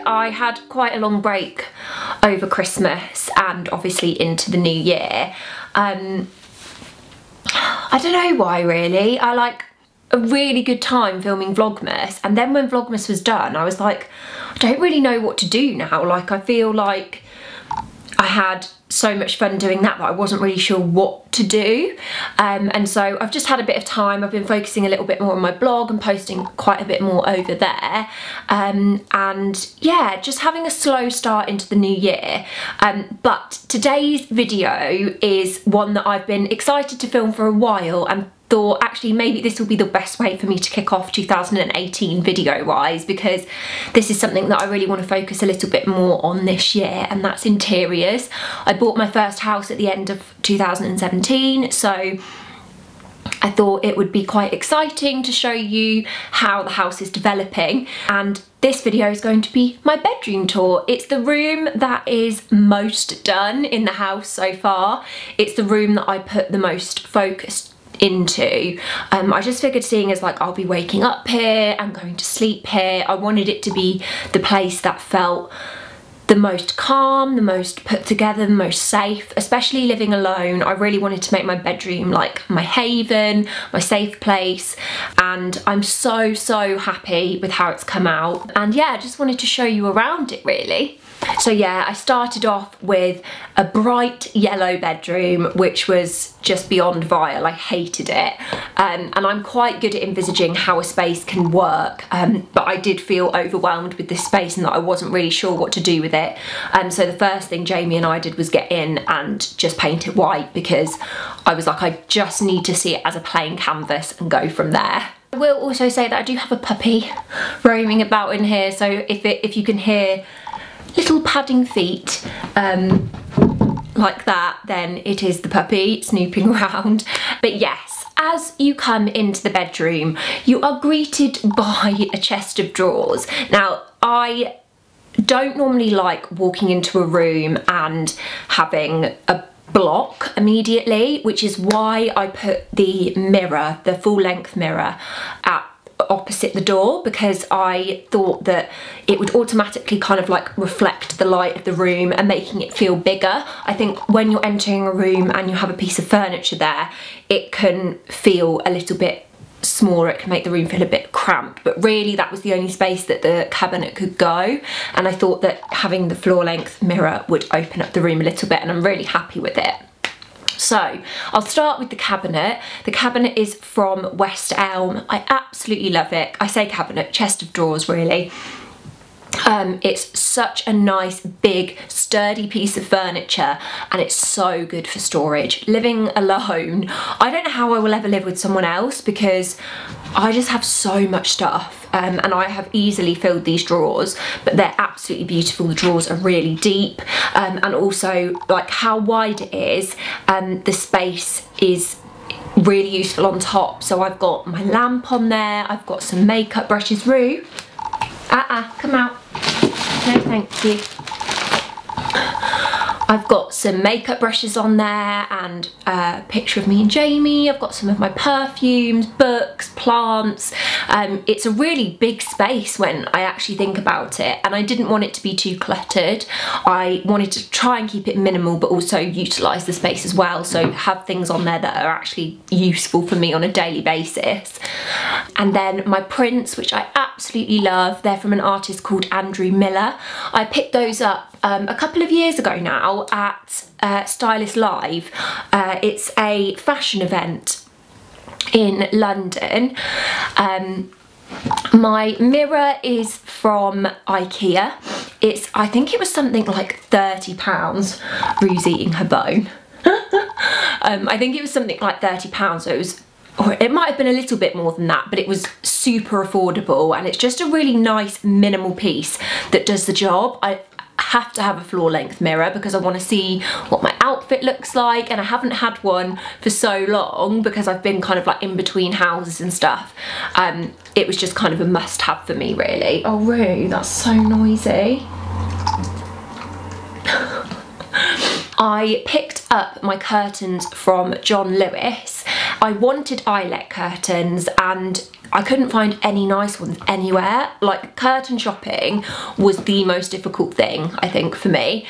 I had quite a long break over Christmas and obviously into the new year. I don't know why really. I like a really good time filming Vlogmas, and then when Vlogmas was done I was like, I don't really know what to do now. Like, I feel like I had so much fun doing that I wasn't really sure what to do, and so I've just had a bit of time. I've been focusing a little bit more on my blog and posting quite a bit more over there, and yeah, just having a slow start into the new year. But today's video is one that I've been excited to film for a while, and thought actually maybe this will be the best way for me to kick off 2018 video wise, because this is something that I really want to focus a little bit more on this year, and that's interiors. I bought my first house at the end of 2017, so I thought it would be quite exciting to show you how the house is developing, and this video is going to be my bedroom tour. It's the room that is most done in the house so far. It's the room that I put the most focus into. I just figured, seeing as like I'll be waking up here and going to sleep here, I wanted it to be the place that felt the most calm, the most put together, the most safe. Especially living alone, I really wanted to make my bedroom like my haven, my safe place, and I'm so happy with how it's come out. And yeah, I just wanted to show you around it really. So yeah, I started off with a bright yellow bedroom, which was just beyond vile. I hated it, and I'm quite good at envisaging how a space can work, but I did feel overwhelmed with this space and that I wasn't really sure what to do with it. So the first thing Jamie and I did was get in and just paint it white, because I was like, I just need to see it as a plain canvas and go from there. I will also say that I do have a puppy roaming about in here, so if you can hear little padding feet like that, then it is the puppy snooping around. But yes, as you come into the bedroom, you are greeted by a chest of drawers. Now, I don't normally like walking into a room and having a block immediately, which is why I put the mirror, the full length mirror, at opposite the door, because I thought that it would automatically kind of like reflect the light of the room and making it feel bigger. I think when you're entering a room and you have a piece of furniture there, it can feel a little bit smaller, it can make the room feel a bit cramped, but really that was the only space that the cabinet could go, and I thought that having the floor length mirror would open up the room a little bit, and I'm really happy with it. So I'll start with the cabinet. The cabinet is from West Elm. I absolutely love it. I say cabinet, chest of drawers really. It's such a nice, big, sturdy piece of furniture, and it's so good for storage. Living alone, I don't know how I will ever live with someone else, because I just have so much stuff, and I have easily filled these drawers, but they're absolutely beautiful. The drawers are really deep, and also like how wide it is, the space is really useful on top. So I've got my lamp on there, I've got some makeup brushes. Roo, come out. No, thank you. I've got some makeup brushes on there, and a picture of me and Jamie. I've got some of my perfumes, books, plants. It's a really big space when I actually think about it, and I didn't want it to be too cluttered. I wanted to try and keep it minimal, but also utilise the space as well, so have things on there that are actually useful for me on a daily basis. And then my prints, which I absolutely love. They're from an artist called Andrew Miller. I picked those up a couple of years ago now at Stylist Live. It's a fashion event in London. My mirror is from IKEA. I think it was something like £30. Rue's eating her bone. I think it was something like £30, so it was, or it might have been a little bit more than that, but it was super affordable, and it's just a really nice minimal piece that does the job. I have to have a floor length mirror because I want to see what my outfit looks like, and I haven't had one for so long because I've been kind of like in between houses and stuff. It was just kind of a must have for me really. Oh Roo, that's so noisy. I picked up my curtains from John Lewis, I wanted eyelet curtains and I couldn't find any nice ones anywhere. Like, curtain shopping was the most difficult thing, I think, for me,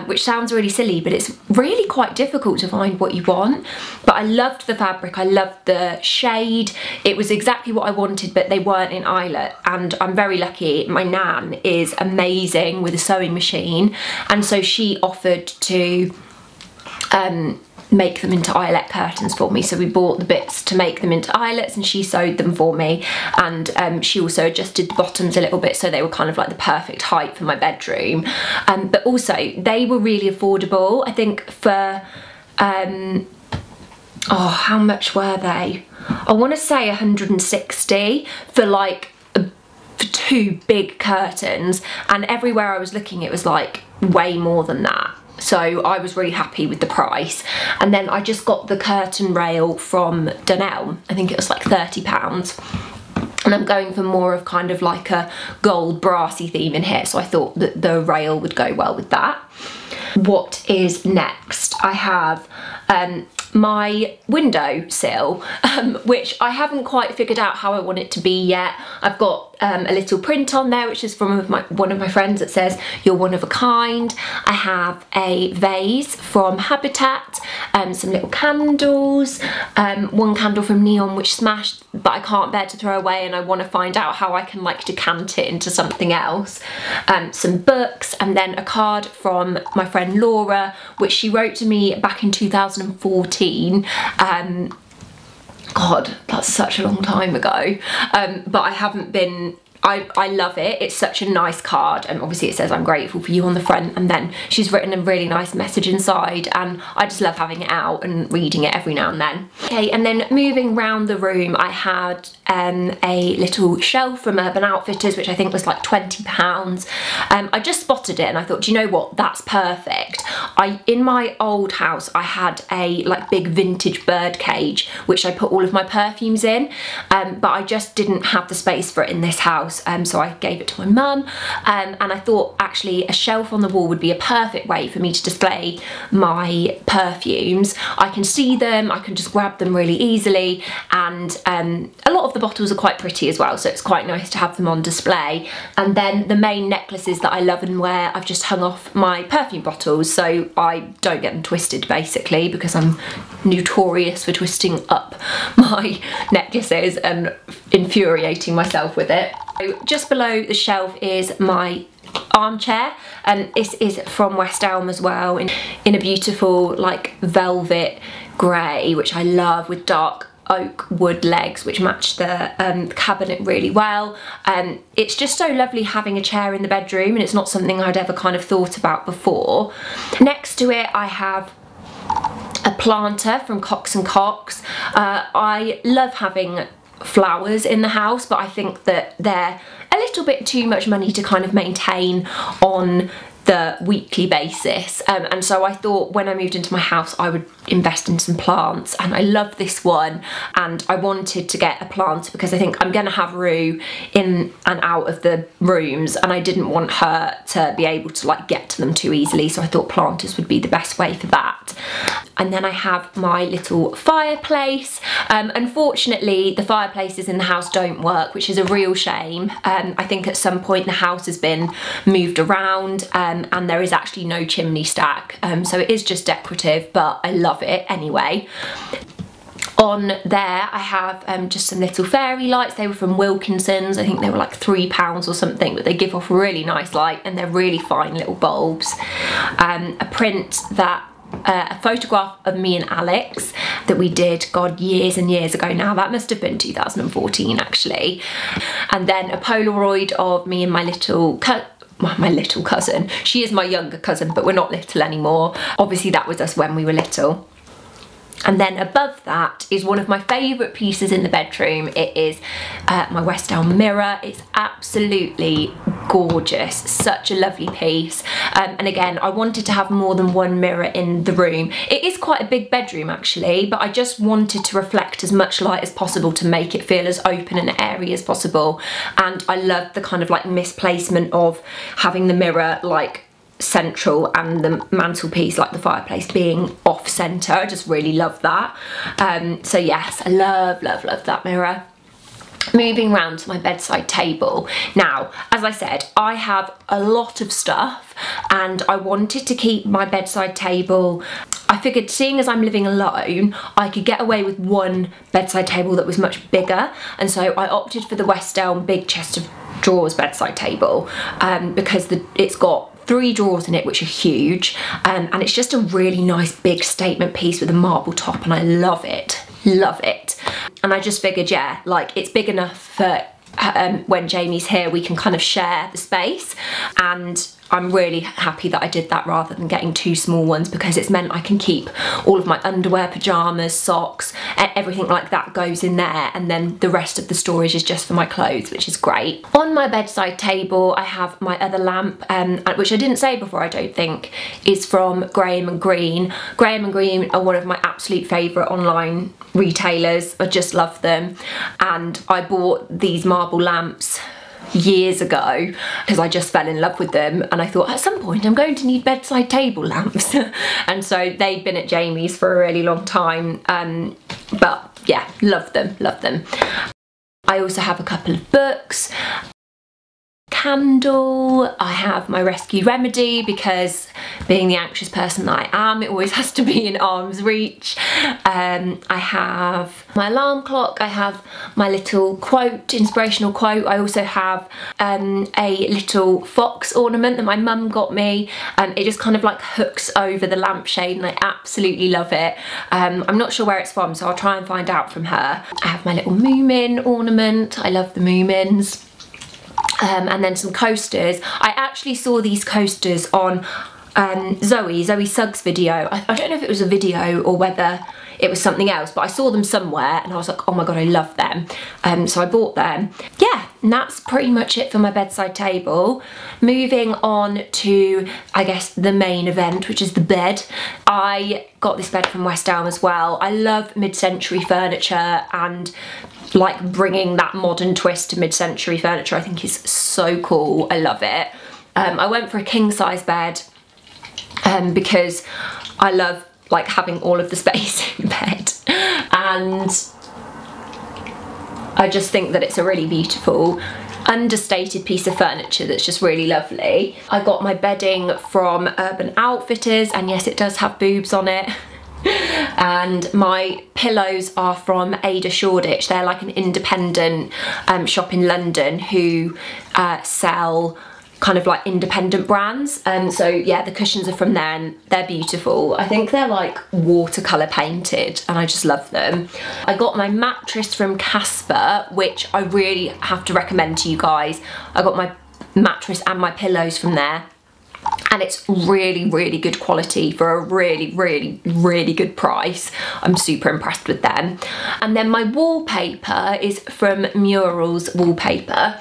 which sounds really silly, but it's really quite difficult to find what you want. But I loved the fabric, I loved the shade. It was exactly what I wanted, but they weren't in eyelet, and I'm very lucky. My nan is amazing with a sewing machine, and so she offered to make them into eyelet curtains for me. So we bought the bits to make them into eyelets and she sewed them for me, and she also adjusted the bottoms a little bit so they were kind of like the perfect height for my bedroom. But also they were really affordable. I think for oh, how much were they? I want to say 160 for like for 2 big curtains, and everywhere I was looking it was like way more than that. So I was really happy with the price. And then I just got the curtain rail from Dunelm. I think it was like £30. And I'm going for more of kind of like a gold brassy theme in here, so I thought that the rail would go well with that. What is next? I have my windowsill, which I haven't quite figured out how I want it to be yet. I've got a little print on there which is from one of my friends that says "You're one of a kind." I have a vase from Habitat, some little candles, one candle from Neon which smashed but I can't bear to throw away, and I want to find out how I can like decant it into something else, some books, and then a card from my friend Laura which she wrote to me back in 2014. God, that's such a long time ago, but I haven't been, I love it. It's such a nice card, and obviously it says "I'm grateful for you" on the front, and then she's written a really nice message inside, and I just love having it out and reading it every now and then. Okay, and then moving round the room, I had a little shelf from Urban Outfitters which I think was like £20. I just spotted it and I thought, do you know what, that's perfect. In my old house I had a like big vintage bird cage which I put all of my perfumes in, but I just didn't have the space for it in this house, so I gave it to my mum, and I thought actually a shelf on the wall would be a perfect way for me to display my perfumes. I can see them, I can just grab them really easily, and a lot of the bottles are quite pretty as well, so it's quite nice to have them on display. And then the main necklaces that I love and wear, I've just hung off my perfume bottles so I don't get them twisted, basically, because I'm notorious for twisting up my necklaces and infuriating myself with it. So just below the shelf is my armchair, and this is from West Elm as well, in a beautiful like velvet grey, which I love, with dark oak wood legs which match the cabinet really well. It's just so lovely having a chair in the bedroom, and it's not something I'd ever kind of thought about before. Next to it I have a planter from Cox & Cox. I love having flowers in the house, but I think that they're a little bit too much money to kind of maintain on the weekly basis, and so I thought when I moved into my house I would invest in some plants, and I love this one, and I wanted to get a planter because I think I'm gonna have Rue in and out of the rooms, and I didn't want her to be able to like get to them too easily, so I thought planters would be the best way for that. And then I have my little fireplace. Unfortunately the fireplaces in the house don't work, which is a real shame. I think at some point the house has been moved around, and there is actually no chimney stack, so it is just decorative, but I love it anyway. On there I have just some little fairy lights. They were from Wilkinson's. I think they were like £3 or something, but they give off a really nice light and they're really fine little bulbs. A print that a photograph of me and Alex that we did, God, years and years ago now. That must have been 2014 actually. And then a Polaroid of me and my little cousin. She is my younger cousin, but we're not little anymore. Obviously that was us when we were little. And then above that is one of my favourite pieces in the bedroom. It is my West Elm mirror. It's absolutely gorgeous, such a lovely piece. And again, I wanted to have more than one mirror in the room. It is quite a big bedroom actually, but I just wanted to reflect as much light as possible to make it feel as open and airy as possible. And I love the kind of like misplacement of having the mirror like central and the mantelpiece, like the fireplace, being off off centre. I just really love that. So yes, I love that mirror. Moving round to my bedside table. Now, as I said, I have a lot of stuff and I wanted to keep my bedside table. I figured, seeing as I'm living alone, I could get away with one bedside table that was much bigger, and so I opted for the West Elm big chest of drawers bedside table because it's got 3 drawers in it, which are huge, and it's just a really nice big statement piece with a marble top, and I love it. And I just figured, yeah, like, it's big enough for when Jamie's here we can kind of share the space, and I'm really happy that I did that rather than getting 2 small ones, because it's meant I can keep all of my underwear, pyjamas, socks, everything like that goes in there, and then the rest of the storage is just for my clothes, which is great. On my bedside table I have my other lamp, which I didn't say before, I don't think, is from Graham & Green. Graham & Green are one of my absolute favourite online retailers. I just love them, and I bought these marble lamps years ago because I just fell in love with them, and I thought at some point I'm going to need bedside table lamps and so they'd been at Jamie's for a really long time, but yeah, love them. I also have a couple of books, candle, I have my rescue remedy because being the anxious person that I am, it always has to be in arm's reach. I have my alarm clock, I have my little quote, inspirational quote. I also have a little fox ornament that my mum got me, and it just kind of like hooks over the lampshade and I absolutely love it. I'm not sure where it's from, so I'll try and find out from her. I have my little Moomin ornament, I love the Moomins. And then some coasters. I actually saw these coasters on Zoe Suggs' video. I don't know if it was a video or whether it was something else, but I saw them somewhere and I was like, oh my god, I love them. So I bought them. Yeah, and that's pretty much it for my bedside table. Moving on to, I guess, the main event, which is the bed. I got this bed from West Elm as well. I love mid-century furniture, and like bringing that modern twist to mid-century furniture I think is so cool. I love it. I went for a king-size bed because I love like having all of the space in bed, and I just think that it's a really beautiful understated piece of furniture that's just really lovely. I got my bedding from Urban Outfitters, and yes, it does have boobs on it. And my pillows are from Ada Shoreditch. They're like an independent shop in London who sell kind of like independent brands, so yeah, the cushions are from there and they're beautiful. I think they're like watercolour painted and I just love them. I got my mattress from Casper, which I really have to recommend to you guys. I got my mattress and my pillows from there, and it's really good quality for a really good price. I'm super impressed with them. And then my wallpaper is from Murals Wallpaper.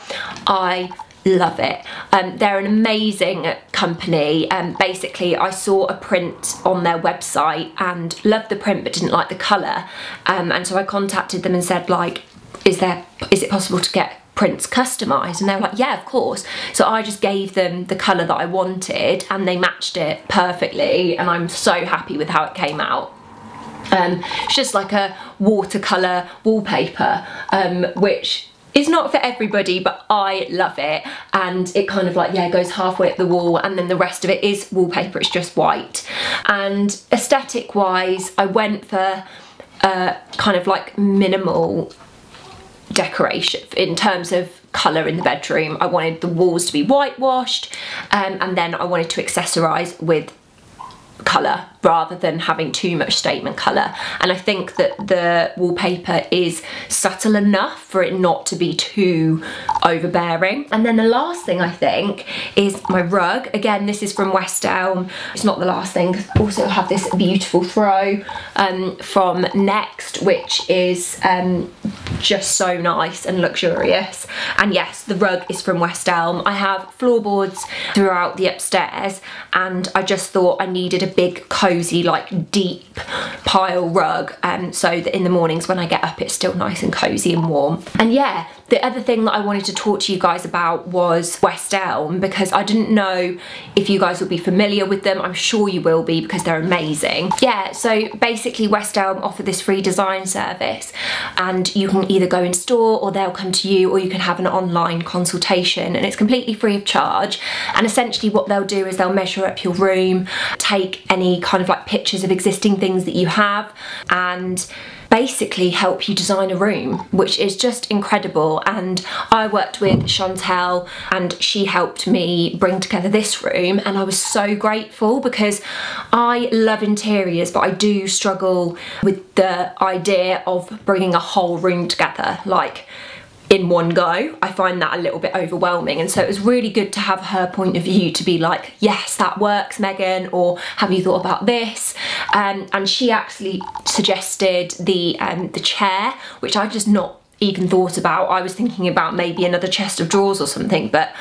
I love it. They're an amazing company. Basically I saw a print on their website and loved the print but didn't like the colour, and so I contacted them and said, like, is it possible to get prints customised? And they were like, yeah, of course. So I just gave them the colour that I wanted and they matched it perfectly, and I'm so happy with how it came out. It's just like a watercolour wallpaper, which is not for everybody, but I love it, and it kind of like, yeah, goes halfway up the wall and then the rest of it is wallpaper, it's just white. And aesthetic wise, I went for kind of like minimal decoration in terms of colour in the bedroom. I wanted the walls to be whitewashed, and then I wanted to accessorise with colour rather than having too much statement colour, and I think that the wallpaper is subtle enough for it not to be too overbearing. And then the last thing I think is my rug. Again, this is from West Elm. It's not the last thing. I also have this beautiful throw from Next, which is just so nice and luxurious. And yes, the rug is from West Elm. I have floorboards throughout the upstairs, and I just thought I needed a big cozy, like deep pile rug, so that in the mornings when I get up it's still nice and cozy and warm. And yeah, the other thing that I wanted to talk to you guys about was West Elm, because I didn't know if you guys will be familiar with them. I'm sure you will be, because they're amazing. Yeah, so basically West Elm offer this free design service, and you can either go in store or they'll come to you, or you can have an online consultation, and it's completely free of charge. And essentially what they'll do is they'll measure up your room, take any kind of like pictures of existing things that you have, and basically help you design a room, which is just incredible. And I worked with Chantel, and she helped me bring together this room, and I was so grateful, because I love interiors, but I do struggle with the idea of bringing a whole room together like in one go. I find that a little bit overwhelming, and so it was really good to have her point of view to be like, yes, that works, Megan, or have you thought about this? And she actually suggested the chair, which I just not even thought about. I was thinking about maybe another chest of drawers or something, but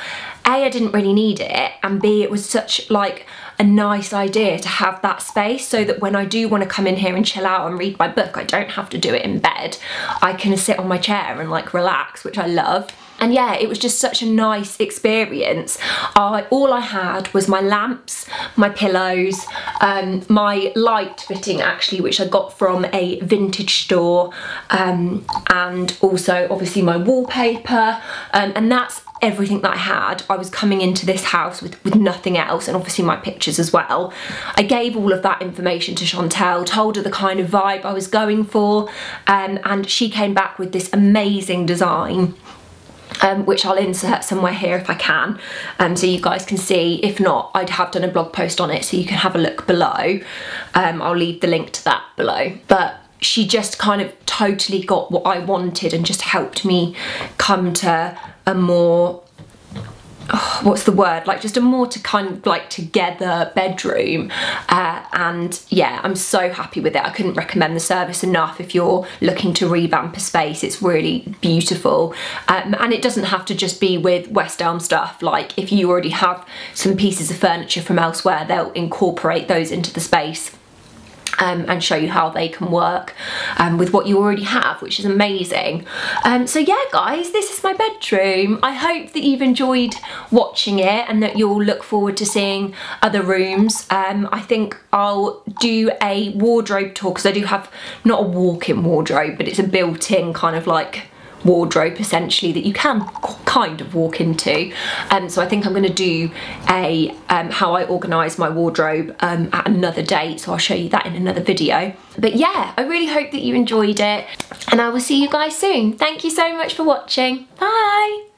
A, I didn't really need it, and B, it was such like a nice idea to have that space, so that when I do want to come in here and chill out and read my book, I don't have to do it in bed. I can sit on my chair and like relax, which I love. And yeah, it was just such a nice experience. All I had was my lamps, my pillows, my light fitting actually, which I got from a vintage store, and also obviously my wallpaper, and that's everything that I had. I was coming into this house with nothing else, and obviously my pictures as well. I gave all of that information to Chantel, told her the kind of vibe I was going for, and she came back with this amazing design, which I'll insert somewhere here if I can, so you guys can see. If not, I'd have done a blog post on it, so you can have a look below. I'll leave the link to that below. But she just kind of totally got what I wanted, and just helped me come to a more, what's the word, like just a more to kind of like together bedroom, and yeah, I'm so happy with it. I couldn't recommend the service enough. If you're looking to revamp a space, it's really beautiful, and it doesn't have to just be with West Elm stuff. Like if you already have some pieces of furniture from elsewhere, they'll incorporate those into the space, and show you how they can work with what you already have, which is amazing. So yeah guys, this is my bedroom. I hope that you've enjoyed watching it, and that you'll look forward to seeing other rooms. I think I'll do a wardrobe tour, because I do have not a walk-in wardrobe, but it's a built-in kind of like wardrobe essentially that you can kind of walk into, so I think I'm going to do a how I organise my wardrobe at another date, so I'll show you that in another video. But yeah, I really hope that you enjoyed it, and I will see you guys soon. Thank you so much for watching. Bye.